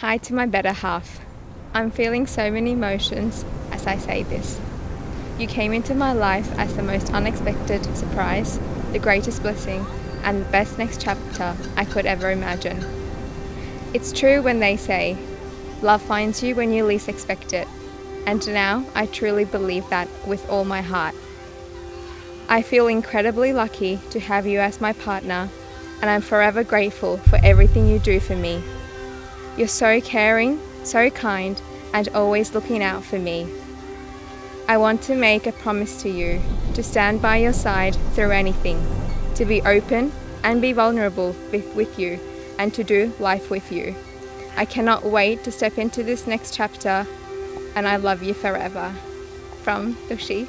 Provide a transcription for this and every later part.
Hi to my better half. I'm feeling so many emotions as I say this. You came into my life as the most unexpected surprise, the greatest blessing, and the best next chapter I could ever imagine. It's true when they say, love finds you when you least expect it, and now I truly believe that with all my heart. I feel incredibly lucky to have you as my partner, and I'm forever grateful for everything you do for me. You're so caring, so kind, and always looking out for me. I want to make a promise to you to stand by your side through anything, to be open and be vulnerable with you, and to do life with you. I cannot wait to step into this next chapter, and I love you forever. From Tushi.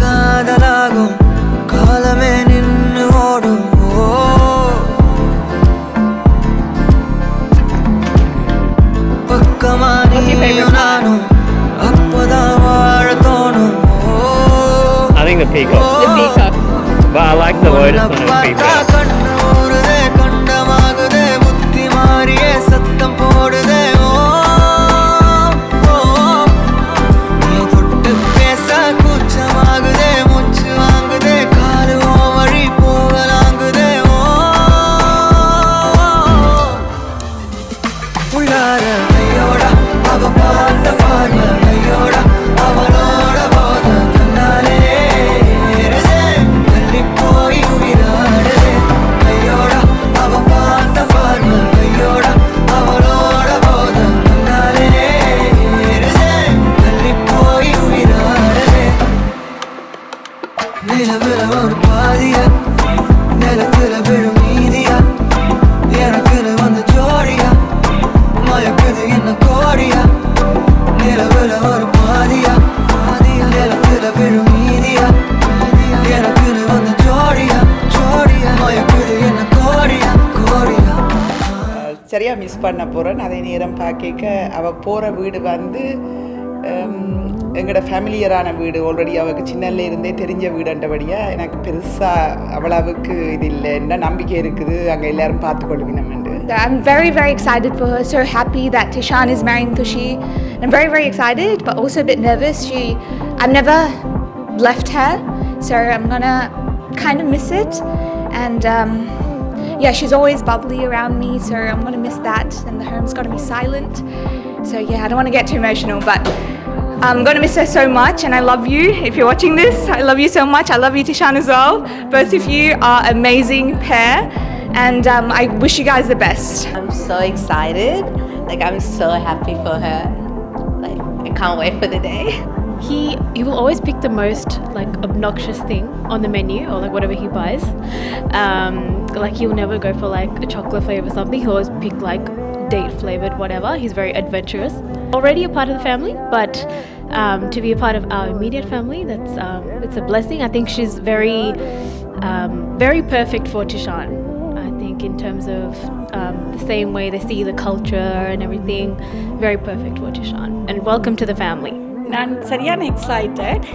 காதலாகும் காலமே நின்று ஓடும் பக்கமா நீயும் நானும் அப்பதான் வாழ தோணும் I think the peacock. The peacock. But I like the lotus one as peacock. கண்ணு ஊறுதே கண்டமாகுதே புத்தி மாறியே சத்தம் போடுதே ஒரு பாதியா நிலத்துல விழும் நீதியா எனக்குன்னு வந்து ஜோடியா மயக்குது என்ன கோடியா நிலவுல ஒரு பாதியா நிலத்துல விழும் நீதியா எனக்குன்னு வந்து ஜோடியா மயக்குது என்ன கோடியா சரியா மிஸ் பண்ண போகிறேன். அதே நேரம் பார்க்க அவள் போகிற வீடு வந்து எங்களோட ஃபேமிலியரான வீடு. ஆல்ரெடி அவளுக்கு சின்னல இருந்தே தெரிஞ்ச வீடுன்றபடியாக எனக்கு பெருசாக அவ்வளவுக்கு இது இல்லை, என்ன நம்பிக்கை இருக்குது அங்கே எல்லாரும் பார்த்துக்கொள்வினோம். I'm very, very excited for her. So happy that Tishan is marrying Tushi. I'm very, very excited, but also a bit nervous. I've never left her, so I'm gonna kind of miss it. And yeah, she's always bubbly around me, so I'm gonna miss that. And the home's gonna be silent. So yeah, I don't want to get too emotional, but I'm going to miss her so much, and I love you. If you're watching this, I love you so much. I love you, Tishan, as well. Both of you are amazing pair, and I wish you guys the best. I'm so excited. I'm so happy for her. I can't wait for the day. He will always pick the most obnoxious thing on the menu or whatever he buys. He'll never go for a chocolate flavor or something. He'll always pick date flavored whatever. He's very adventurous. Already a part of the family, but to be a part of our immediate family, it's a blessing. I think she's very very perfect for Tishan. I think in terms of the same way they see the culture and everything, very perfect for Tishan. And welcome to the family. நான் சரியான excited.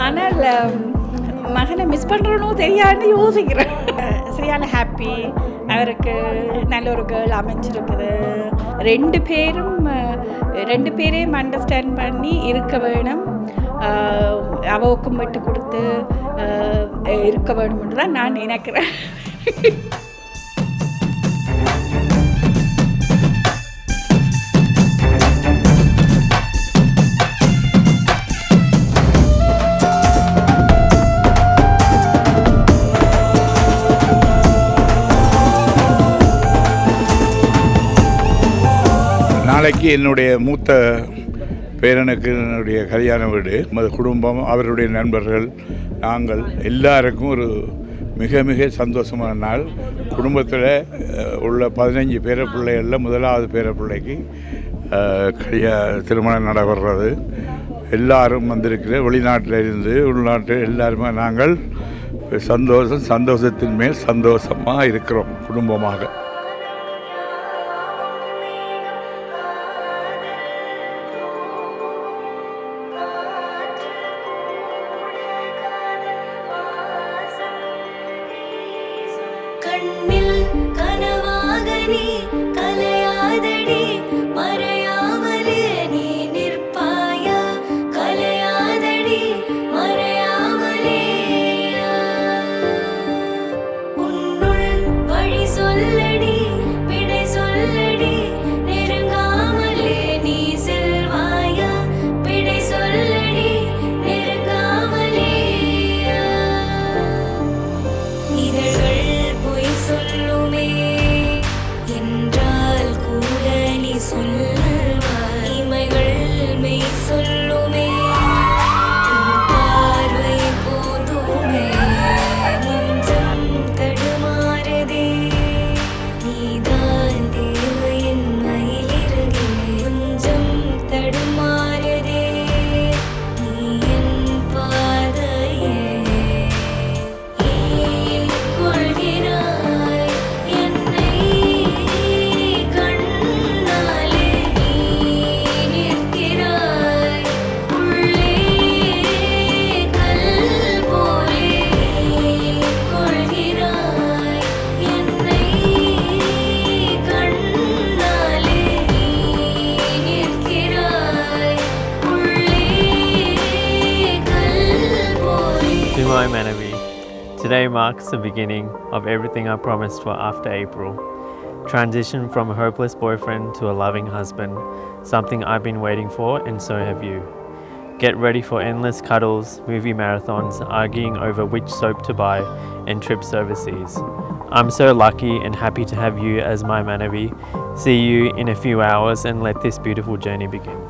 ஆனால் மகனை miss பண்ணுறனோ தெரியாதுன்னு யோசிக்கிறேன். சரியான happy. அவருக்கு நல்ல ஒரு கேர்ள் அமைஞ்சிருக்குது. ரெண்டு பேரையும் அண்டர்ஸ்டாண்ட் பண்ணி இருக்க வேணும். அவவுக்கும் விட்டு கொடுத்து இருக்க வேணும்னு தான் நான் நினைக்கிறேன். நாளைக்கு என்னுடைய மூத்த பேரனுக்கு என்னுடைய கல்யாண வீடு, நமது குடும்பம், அவருடைய நண்பர்கள், நாங்கள் எல்லாருக்கும் ஒரு மிக மிக சந்தோஷமான நாள். குடும்பத்தில் உள்ள 15 பேரப்பிள்ளைகளில் முதலாவது பேரப்பிள்ளைக்கு திருமணம் நடைபெறுறது. எல்லாரும் வந்திருக்கிற வெளிநாட்டில் இருந்து உள்நாட்டு எல்லாருமே நாங்கள் சந்தோஷத்தின் மேல் சந்தோஷமாக இருக்கிறோம் குடும்பமாக. My Manavi, today marks the beginning of everything I promised for after April. Transition from a hopeless boyfriend to a loving husband, something I've been waiting for, and so have you. Get ready for endless cuddles, movie marathons, arguing over which soap to buy, and trips overseas. I'm so lucky and happy to have you as my Manavi. See you in a few hours and let this beautiful journey begin.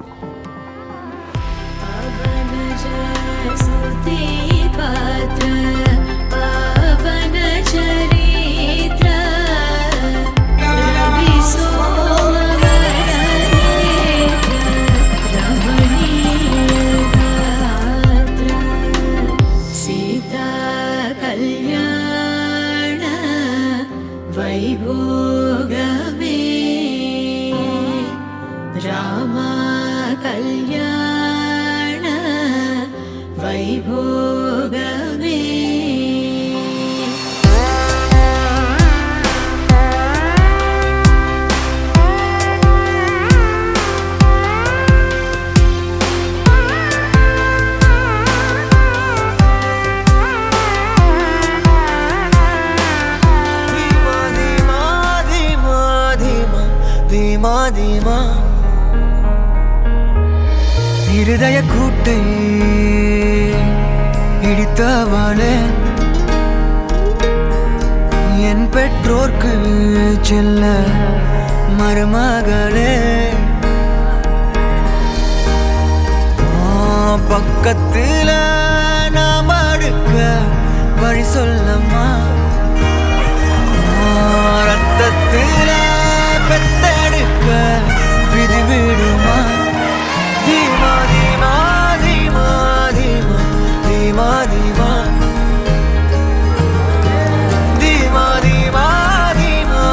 இருதய கூட்டை இடித்தவளே, என் பெற்றோர்க்கு செல்ல மருமகளே, பக்கத்துல நாம் அடுக்க வழி சொல்லம்மா, ரத்தத்துல பெத்தெடுக்க விதி விடுமா. தீமா தீமா தீமா தீமா தீமா தீமா தீமா தீமா தீமா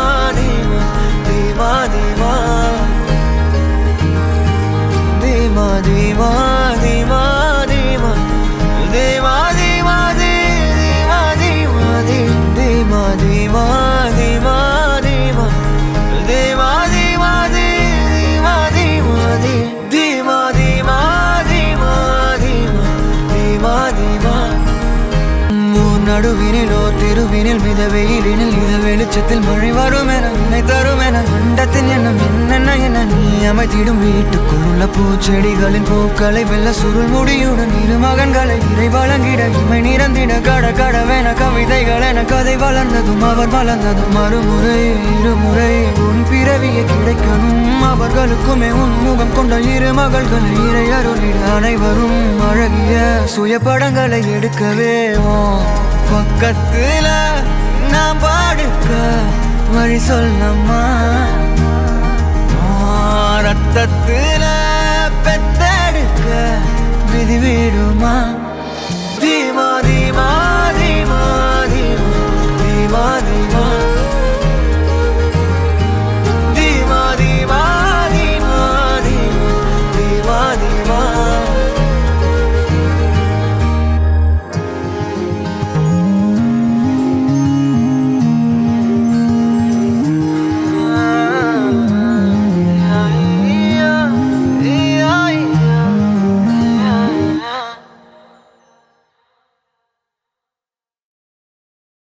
தீமா தீமா தீமா தீமா தீமா தீமா நடுவினிலோ தெருவினில் மித வெயிலினில் இத வெளிச்சத்தில் மழை வரும் என நினை தரும் என அண்டத்தின் எண்ணம் என்னென்ன என நீ அமைத்திடும் வீட்டுக்குள் உள்ள பூச்செடிகளின் பூக்களை வெல்ல சுருள் முடியுடன் இரு மகன்களை இறை வழங்கிட இமை நிறந்திட கடவென கவிதைகள் என கதை வளர்ந்ததும் அவர் வளர்ந்ததும் மறுமுறை இருமுறை உன் பிறவியை கிடைக்கணும் அவர்களுக்குமே உன் முகம் கொண்ட இரு மகள்களை இறை அருளிட அனைவரும் அழகிய சுய படங்களை எடுக்கவே பக்கத்துல நாம் பாடுக்க வழி சொல்லம்மா ரத்தத்துல பெத்தெடுக்க விதி விடுமா தீமா தீமா